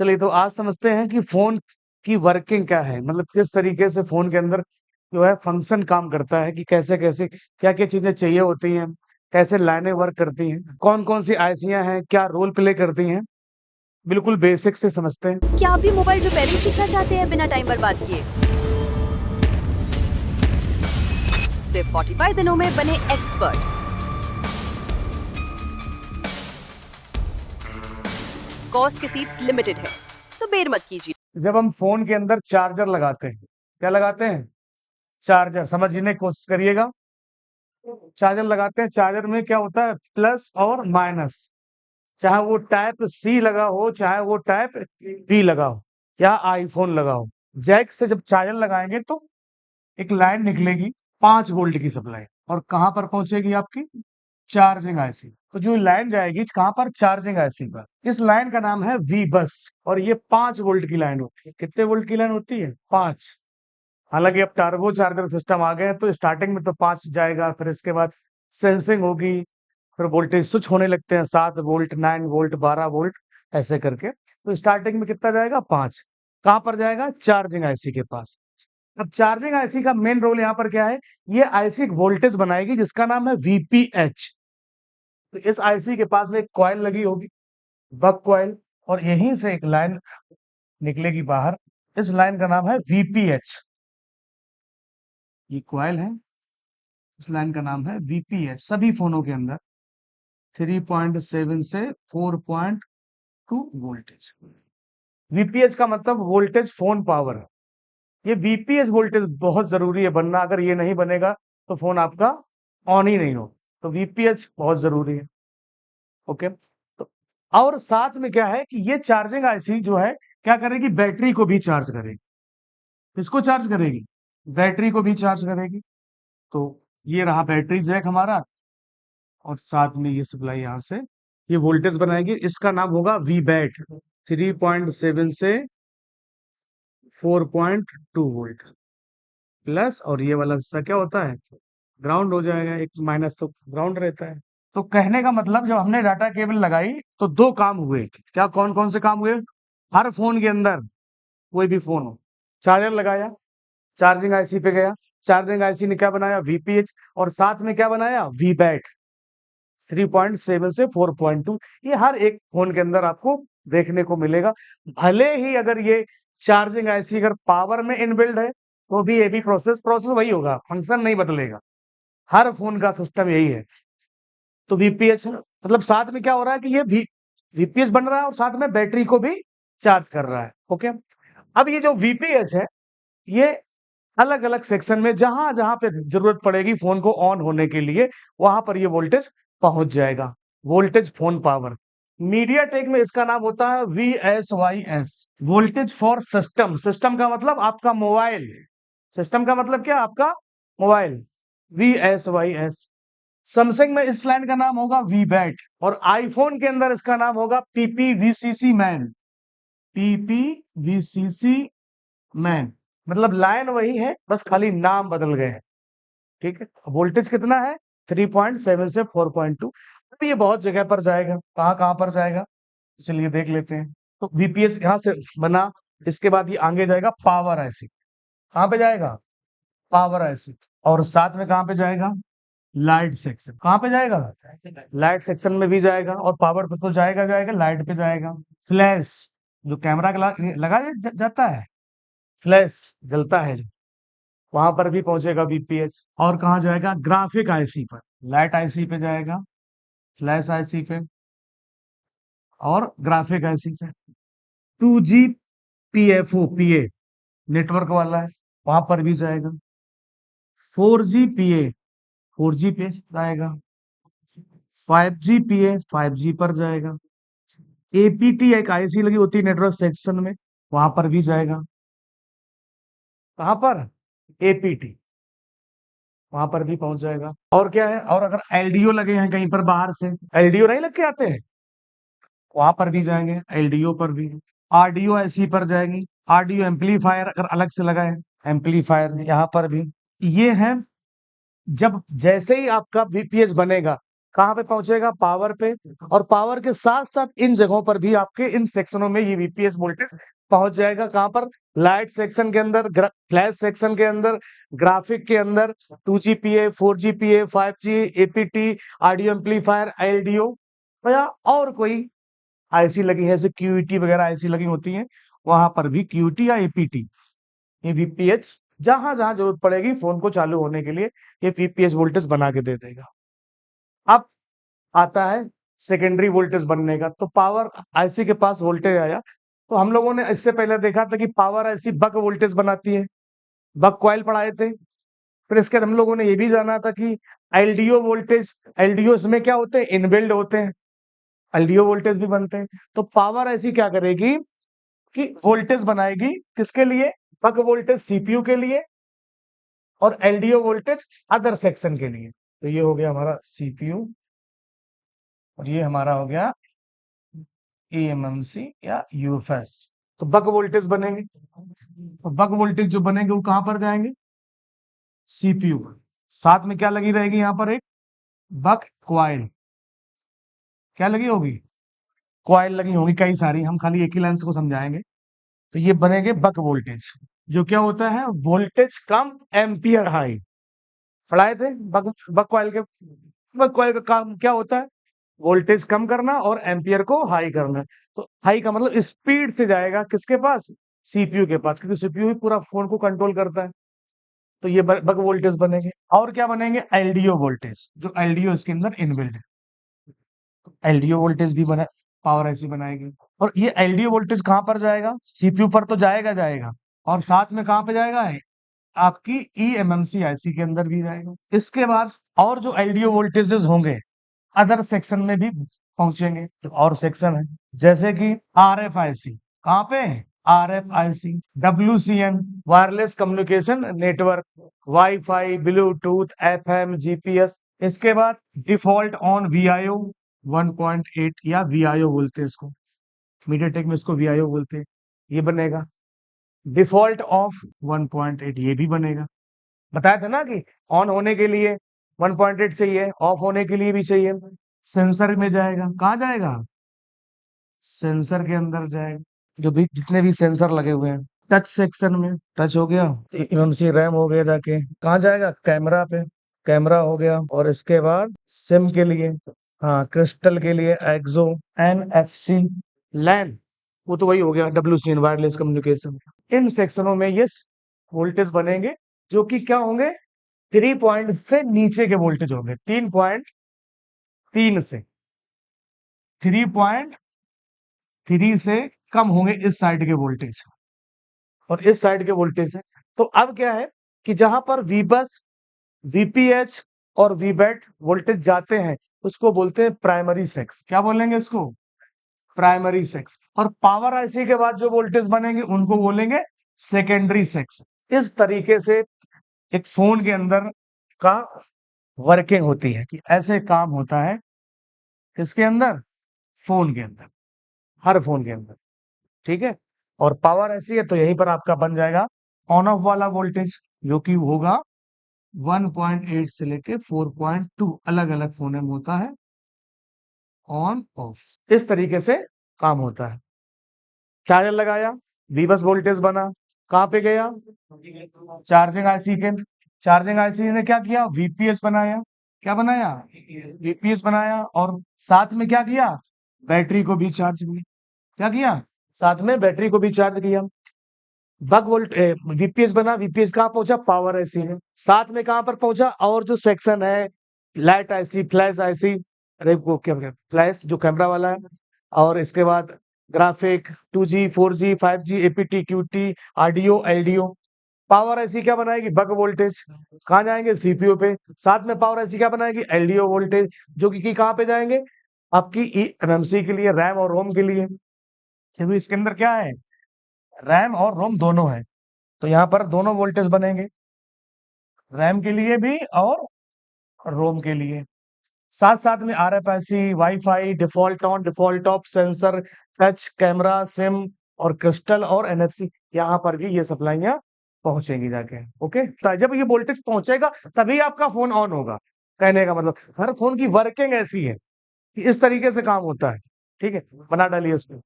चलिए तो आज समझते हैं कि फोन की वर्किंग क्या है, मतलब किस तरीके से फोन के अंदर जो है फंक्शन काम करता है, कि कैसे कैसे क्या क्या चीजें चाहिए होती हैं, कैसे लाइनें वर्क करती हैं, कौन कौन सी आईसियां हैं, क्या रोल प्ले करती हैं। बिल्कुल बेसिक से समझते हैं। क्या आप भी मोबाइल रिपेयरिंग सीखना चाहते हैं बिना टाइम बर्बाद किए? सिर्फ 45 दिनों में बने एक्सपर्ट। कॉस्ट की सीट्स लिमिटेड है, तो देर मत कीजिए। जब हम फोन के अंदर चार्जर लगाते हैं, क्या लगाते हैं? चार्जर। समझने की कोशिश करिएगा। चार्जर लगाते हैं, चार्जर में क्या होता है? प्लस और माइनस। चाहे वो टाइप सी लगा हो, चाहे वो टाइप बी लगा हो, या आईफोन लगा हो, जैक से जब चार्जर लगाएंगे तो एक लाइन निकलेगी 5 वोल्ट की सप्लाई, और कहां पर पहुंचेगी? आपकी चार्जिंग आईसी। तो जो लाइन जाएगी कहां पर? चार्जिंग आईसी पर। इस लाइन का नाम है वी बस, और ये 5 वोल्ट की लाइन होती है। कितने वोल्ट की लाइन होती है? 5। हालांकि अब टर्बो चार्जर सिस्टम आ गए हैं, तो स्टार्टिंग में तो 5 जाएगा, फिर इसके बाद सेंसिंग होगी, फिर वोल्टेज स्विच होने लगते हैं, 7 वोल्ट, 9 वोल्ट, 12 वोल्ट, ऐसे करके। तो स्टार्टिंग में कितना जाएगा? 5। कहां पर जाएगा? चार्जिंग आईसी के पास। अब चार्जिंग आईसी का मेन रोल यहाँ पर क्या है? ये आईसी एक वोल्टेज बनाएगी जिसका नाम है वीपीएच। तो इस आईसी के पास में एक कॉइल लगी होगी, बक कॉइल, और यहीं से एक लाइन निकलेगी बाहर। इस लाइन का नाम है वीपीएच। ये कॉइल है, इस लाइन का नाम है वीपीएच। सभी फोनों के अंदर 3.7 से 4.2 वोल्टेज। वीपीएच का मतलब वोल्टेज फोन पावर है। ये वीपीएच वोल्टेज बहुत जरूरी है बनना। अगर ये नहीं बनेगा तो फोन आपका ऑन ही नहीं हो। तो वीपीएच बहुत जरूरी है। ओके। तो और साथ में क्या है कि ये चार्जिंग आईसी जो है क्या करेगी? बैटरी को भी चार्ज करेगी। किसको चार्ज करेगी? बैटरी को भी चार्ज करेगी। तो ये रहा बैटरी जैक हमारा, और साथ में ये सप्लाई यहाँ से ये वोल्टेज बनाएगी। इसका नाम होगा वी बैट। 3.7 से 4.2 वोल्ट प्लस, और ये वाला हिस्सा क्या होता है? ग्राउंड हो जाएगा। एक माइनस तो ग्राउंड रहता है। तो कहने का मतलब जब हमने डाटा केबल लगाई तो दो काम हुए। क्या? कौन कौन से काम हुए? हर फोन के अंदर, कोई भी फोन हो, चार्जर लगाया, चार्जिंग आईसी पे गया, चार्जिंग आईसी ने क्या बनाया? वीपीएच, और साथ में क्या बनाया? We bat. 3.7 से 4.2। ये हर एक फोन के अंदर आपको देखने को मिलेगा। भले ही अगर ये चार्जिंग आईसी अगर पावर में इनबिल्ड है, तो भी ये भी प्रोसेस प्रोसेस वही होगा, फंक्शन नहीं बदलेगा। हर फोन का सिस्टम यही है। तो वीपीएच मतलब साथ में क्या हो रहा है कि ये वीपीएच बन रहा है और साथ में बैटरी को भी चार्ज कर रहा है। ओके। अब ये जो वीपीएच है, ये अलग अलग सेक्शन में जहां जहां पे जरूरत पड़ेगी फोन को ऑन होने के लिए, वहां पर ये वोल्टेज पहुंच जाएगा। Voltage phone power. Media take में इसका नाम होता है VSYS, voltage for system. System का मतलब आपका मोबाइल। सिस्टम का मतलब क्या? आपका मोबाइल। VSYS। सैमसंग में इस लाइन का नाम होगा वी बैट, और आईफोन के अंदर इसका नाम होगा PPVCC मैन। PPVCC man. मतलब लाइन वही है, बस खाली नाम बदल गए हैं। ठीक है। वोल्टेज कितना है? 3.7 से 4.2। अब ये बहुत जगह पर जाएगा। कहाँ कहाँ पर जाएगा? चलिए देख लेते हैं। तो वीपीएस यहां से बना। इसके बाद ये आगे जाएगा पावर आईसी। कहाँ पे जाएगा? Power IC. और साथ में कहाँ पे जाएगा? Light section. कहाँ पे जाएगा? लाइट सेक्शन में भी जाएगा, और पावर पे तो जाएगा जाएगा, लाइट पे जाएगा। फ्लैश, जो कैमरा लगा जाता है, फ्लैश जलता है, वहां पर भी पहुंचेगा बीपीएच। और कहाँ जाएगा? ग्राफिक आईसी पर। लाइट आईसी पे जाएगा, फ्लैश आईसी पे, और ग्राफिक आईसी पे। 2G PFO PA नेटवर्क वाला है, वहां पर भी जाएगा। 4G PA 4G पे जाएगा। 5G PA 5G पर जाएगा। APT एक आईसी लगी होती है नेटवर्क सेक्शन में, वहां पर भी जाएगा। कहां पर? APT, वहां पर भी पहुंच जाएगा। और क्या है? और अगर एलडीओ लगे हैं कहीं पर बाहर से, एलडीओ नहीं लग के आते हैं, वहां पर भी जाएंगे। एलडीओ पर भी। आरडीओ आईसी पर जाएंगी। आरडीओ एम्पलीफायर अगर अलग से लगा है, एम्पलीफायर यहाँ पर भी। ये है जब जैसे ही आपका वीपीएस बनेगा, कहाँ पे पहुंचेगा? पावर पे। और पावर के साथ साथ इन जगहों पर भी आपके इन सेक्शनों में ये वीपीएस वोल्टेज पहुंच जाएगा। कहाँ पर? लाइट सेक्शन के अंदर, फ्लैश सेक्शन के अंदर, ग्राफिक के अंदर, 2GPA, 4GPA, 5G, APT, audio amplifier, LDO, या और कोई आईसी लगी है, जैसे क्यूईटी वगैरह आईसी लगी होती हैं, वहां पर भी क्यूईटी या एपीटी, ये वीपीएच जहां जहां जरूरत पड़ेगी फोन को चालू होने के लिए, ये वीपीएच वोल्टेज बना के दे देगा। अब आता है सेकेंडरी वोल्टेज बनने का। तो पावर आईसी के पास वोल्टेज आया, तो हम लोगों ने इससे पहले देखा था कि पावर आईसी बक वोल्टेज बनाती है, बक कॉइल पढ़ाए थे। फिर इसके बाद हम लोगों ने ये भी जाना था कि एलडीओ वोल्टेज, एलडीओ इसमें क्या होते हैं? इनबिल्ड होते हैं, एलडीओ वोल्टेज भी बनते हैं। तो पावर ऐसी क्या करेगी कि वोल्टेज बनाएगी, किसके लिए? बक वोल्टेज सीपीयू के लिए, और एलडीओ वोल्टेज अदर सेक्शन के लिए। तो ये हो गया हमारा सीपीयू, और ये हमारा हो गया एएमएमसी या यूएफएस। तो बक वोल्टेज बनेंगे, तो बक वोल्टेज जो बनेंगे वो कहां पर जाएंगे? सीपीयू पर। साथ में क्या लगी रहेगी? यहां पर एक बक क्वाइल, क्या लगी होगी? क्वाइल लगी होगी कई सारी, हम खाली एक ही लाइन को समझाएंगे। तो ये बनेंगे बक वोल्टेज, जो क्या होता है? वोल्टेज कम एम्पियर हाई। पढ़ाए थे बक बक कॉइल के। बक कॉइल का काम क्या होता है? वोल्टेज कम करना और एम्पियर को हाई करना। तो हाई का मतलब स्पीड से जाएगा किसके पास? सीपीयू के पास, क्योंकि सीपीयू ही पूरा फोन को कंट्रोल करता है। तो ये बक वोल्टेज बनेंगे। और क्या बनेंगे? एलडीओ वोल्टेज, जो एलडीओ इसके अंदर इनबिल्ट है। एलडीओ वोल्टेज भी बना, पावर ऐसी बनाएगी। और ये एलडीओ वोल्टेज कहां पर जाएगा? सीपीयू पर तो जाएगा जाएगा, और साथ में कहां पे जाएगा? है आपकी ईएमएमसी आईसी के अंदर भी जाएगा। इसके बाद और जो एलडीओ वोल्टेजेस होंगे अदर सेक्शन में भी पहुंचेंगे। तो और सेक्शन है जैसे कि आरएफआईसी, कहां पे? RFIC, WCN, wireless communication network, WiFi, Bluetooth, FM, GPS. इसके बाद डिफॉल्ट ऑन वीआईओ 1.8 या वीआईओ बोलते हैं इसको, मीडियाटेक में इसको वीआईओ बोलते हैं, ये बनेगा। डिफॉल्ट ऑफ 1.8 ये भी बनेगा। बताया था ना कि ऑन होने के लिए 1.8 चाहिए, ऑफ होने के लिए भी चाहिए। सेंसर में जाएगा, कहाँ जाएगा? सेंसर के अंदर जाएगा, जो भी जितने भी सेंसर लगे हुए हैं। टच सेक्शन में, टच हो गया, एमएमसी रैम हो गया, जाके कहाँ जाएगा? कैमरा पे, कैमरा हो गया। और इसके बाद सिम के लिए, हाँ क्रिस्टल के लिए एक्सो, एनएफसी, लैन, वो तो वही हो गया डब्ल्यूसीएन, वायरलेस कम्युनिकेशन। इन सेक्शनों में ये वोल्टेज बनेंगे, जो कि क्या होंगे? 3 पॉइंट से नीचे के वोल्टेज होंगे, 3.3 से, 3.3 से कम होंगे इस साइड के वोल्टेज, और इस साइड के वोल्टेज है। तो अब क्या है कि जहां पर वीबस, वीपीएच और वीबैट वोल्टेज जाते हैं, उसको बोलते हैं प्राइमरी सेक्स। क्या बोलेंगे इसको? Primary sex. और पावर आईसी के बाद जो वोल्टेज बनेंगे उनको बोलेंगे सेकेंडरी सेक्स। इस तरीके से एक फोन के अंदर का वर्किंग होती है, कि ऐसे काम होता है इसके अंदर, फोन के अंदर, हर फोन के अंदर। ठीक है। और पावर ऐसी है तो यहीं पर आपका बन जाएगा ऑन ऑफ वाला वोल्टेज, जो कि होगा 1.8 से लेके 4.2, अलग अलग फोन में होता है ऑन ऑफ। इस तरीके से काम होता है। चार्जर लगाया, वीबस वोल्टेज बना, कहां पे गया? चार्जिंग आईसी के। चार्जिंग आईसी ने क्या किया? वीपीएस बनाया। क्या बनाया? वीपीएस बनाया। और साथ में क्या किया? बैटरी को भी चार्ज किया। क्या किया? साथ में बैटरी को भी चार्ज किया। बक वोल्ट वीपीएस बना, वीपीएस कहाँ पहुंचा? पावर आईसी में। साथ में कहां पर पहुंचा? और जो सेक्शन है, लाइट आईसी, फ्लैश आईसी, अरे वो क्या फ्लैश जो कैमरा वाला है, और इसके बाद graphic, 2G, 4G, 5G, APT, QT, audio, LDO. Power IC क्या बनाएगी? बक वोल्टेज, कहाँ जाएंगे? सीपीयू पे। साथ में पावर आईसी क्या बनाएगी? एलडीओ वोल्टेज, जो कि कहाँ पे जाएंगे? आपकी एमएमसी के लिए, रैम और रोम के लिए, क्योंकि इसके अंदर क्या है? रैम और रोम दोनों है। तो यहाँ पर दोनों वोल्टेज बनेंगे, रैम के लिए भी और रोम के लिए। साथ साथ में RFIC, WiFi, default on, default off, sensor, touch, camera, SIM, और क्रिस्टल और एनएफसी, यहाँ पर भी ये सप्लाइयां पहुंचेंगी जाके। ओके, तो जब ये वोल्टेज पहुंचेगा तभी आपका फोन ऑन होगा। कहने का मतलब हर फ़ोन की वर्किंग ऐसी है कि इस तरीके से काम होता है, ठीक है? बना डालिए उसको।